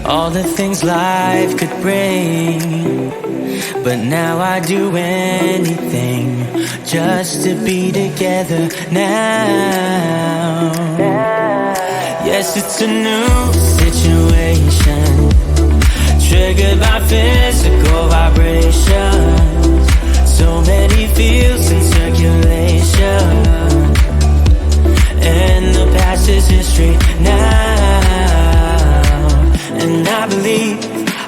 all the things life could bring. But now I do anything just to be together now. Yes, it's a new situation, triggered by physical vibrations. So many feels in circulation, and the past is history now. And I believe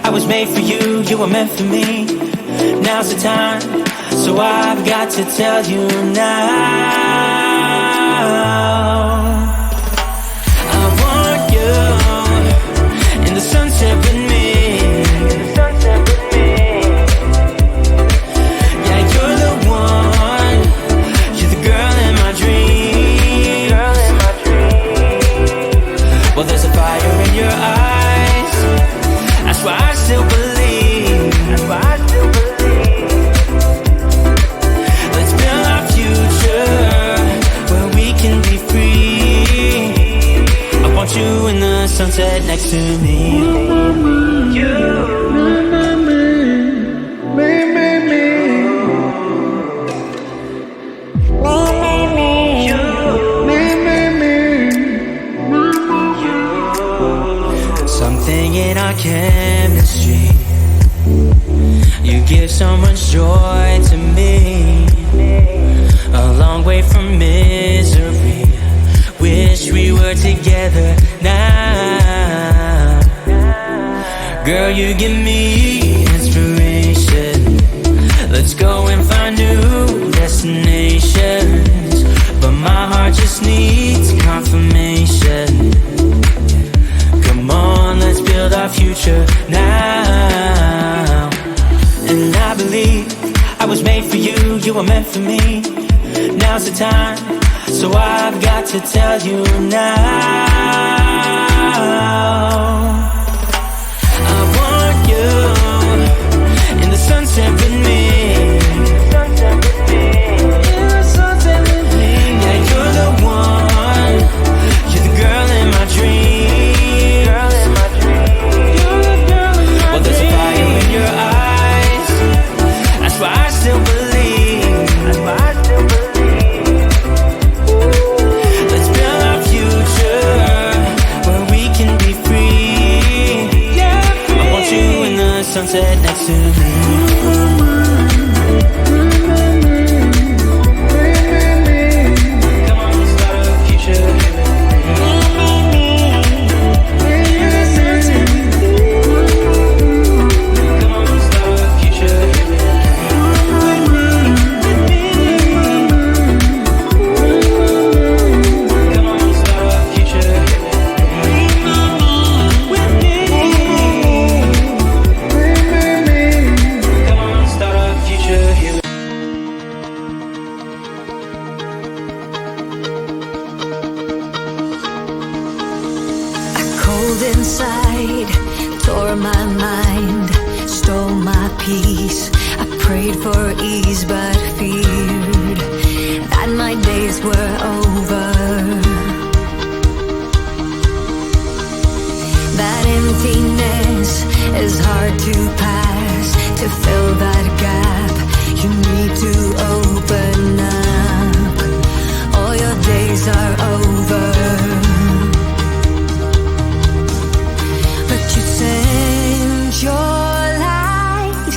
I was made for you, you were meant for me. Now's the time, so I've got to tell you now. I want you in the sunset with me. Yeah, you're the one, you're the girl in my dream. Well, there's a fire in your eyes, that's why I still believe. That's why I still believe. Let's build our future where we can be free. I want you in the sunset next to me. You. Something in our chemistry, you give so much joy to me. A long way from misery, wish we were together now. Girl, you give me inspiration, let's go and find new destinations. But my heart just needs confirmation. Come on, let's build our future now. And I believe I was made for you, you were meant for me. Now's the time, so I've got to tell you now. I want you in the sunset with me. Yeah, you're the one, you're the girl in my dream. Well, there's a fire in your eyes, that's why I still believe. That's why I still believe. Let's build our future where we can be free. Yeah, free. I want you in the sunset next to me. Come on, let's start a future. Inside, tore my mind, stole my peace. I prayed for ease but feared that my days were over. That emptiness is hard to pass. To fill that gap, you need to open up. All your days are over. Your light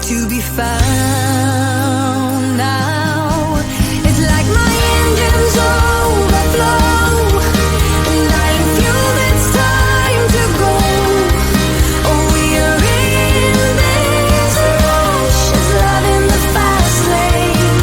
to be found now. It's like my engines overflow, and I feel it's time to go. Oh, we are in this rush, is love in the fast lane.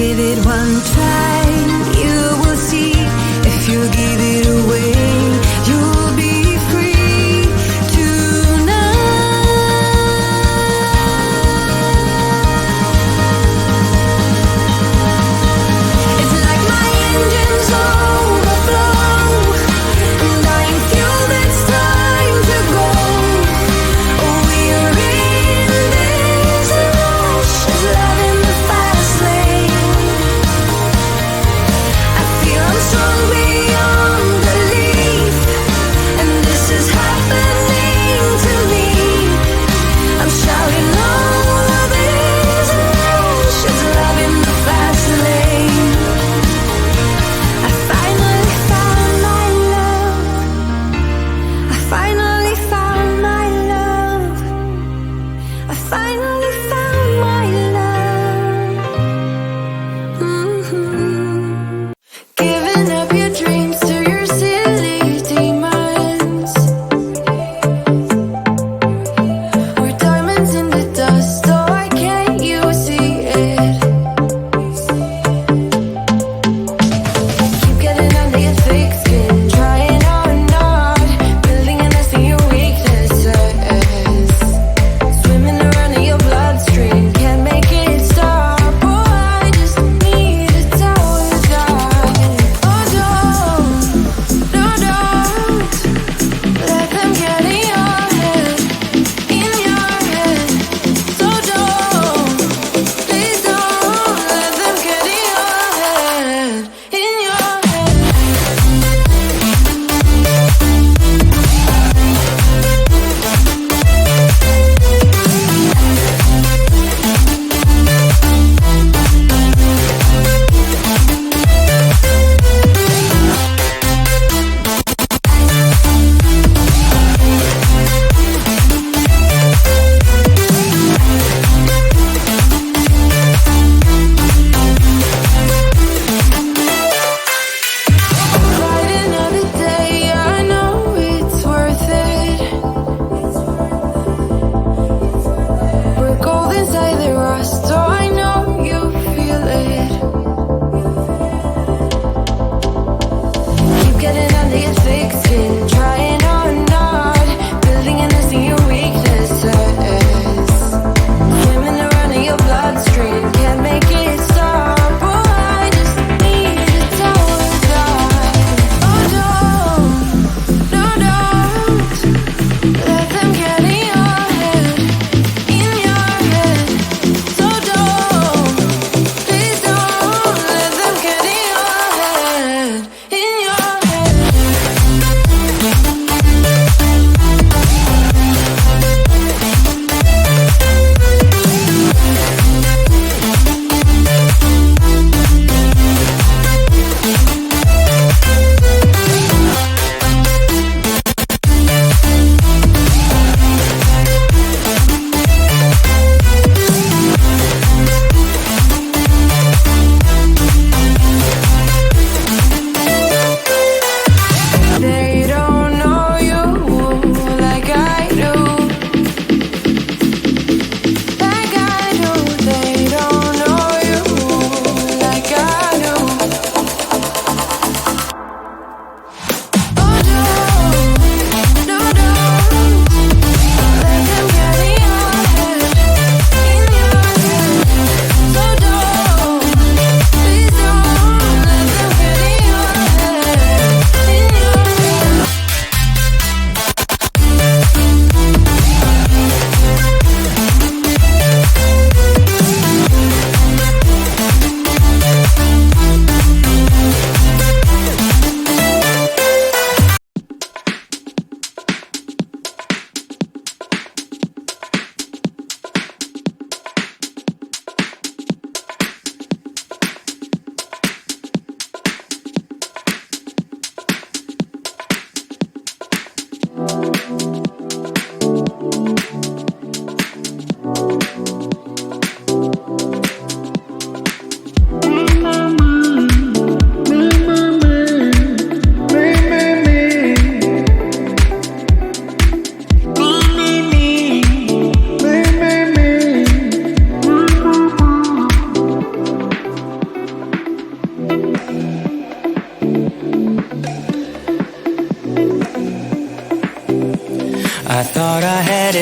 give it one try, you will see. If you give it away, you'll be free tonight. It's like my engine's overflow, and I ain't fuel that's time to go. We're in this rush of love in the fast lane. I feel I'm strong beyond the I thought I had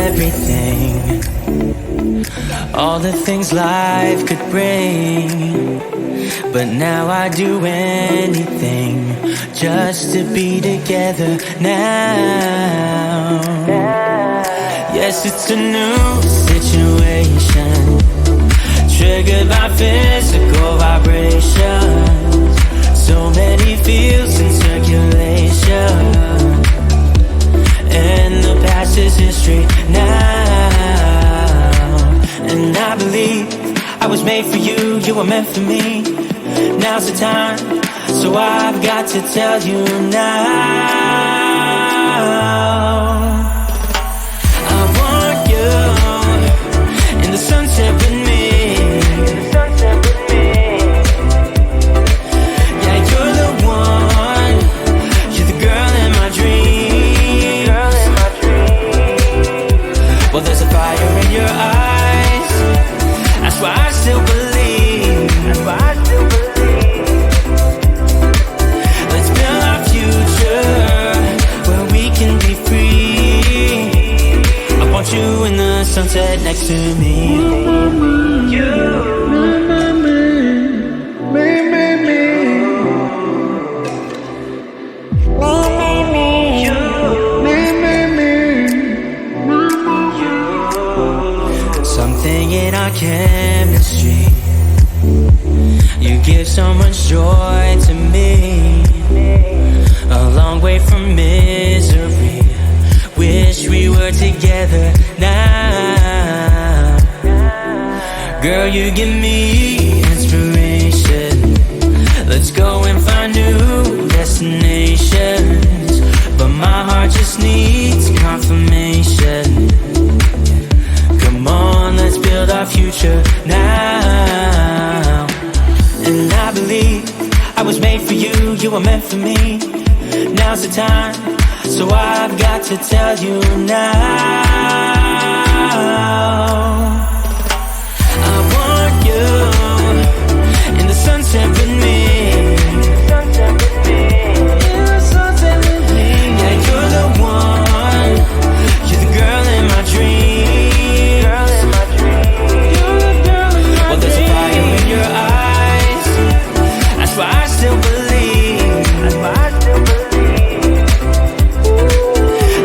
everything, all the things life could bring, but now I do anything just to be together now. Yes, it's a new situation, triggered by physical vibrations. So many feels in circulation, and the past is history now. And I believe I was made for you, you were meant for me. Now's the time, so I've got to tell you now. I want you in the sunset with me. Yeah, you're the one, you're the girl in my dream. Well, there's a fire in your eyes, that's why I still believe. Let's build our future where we can be free. I want you in the sunset next to me. Something in our chemistry, you give so much joy to me. A long way from misery, wish we were together now. Girl, you give me inspiration, let's go and find new destinations. But my heart just needs confirmation. Come on, let's build our future now. And I believe I was made for you, you were meant for me. Now's the time, so I've got to tell you now. I want you in the sunset with me. Yeah, you're the one, you're the girl in my dreams. Well, there's a fire in your eyes, that's why I still believe.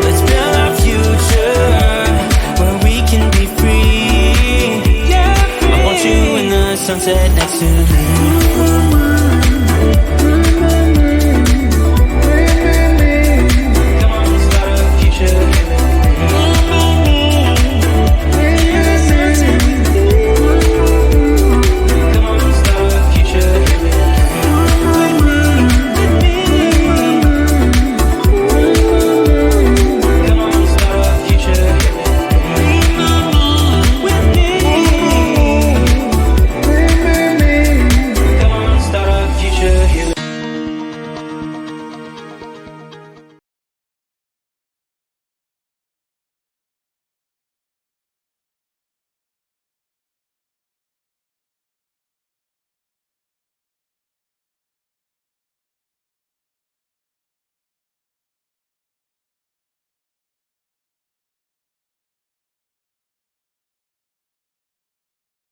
Let's build our future where we can be free. I want you in the sunset next to me.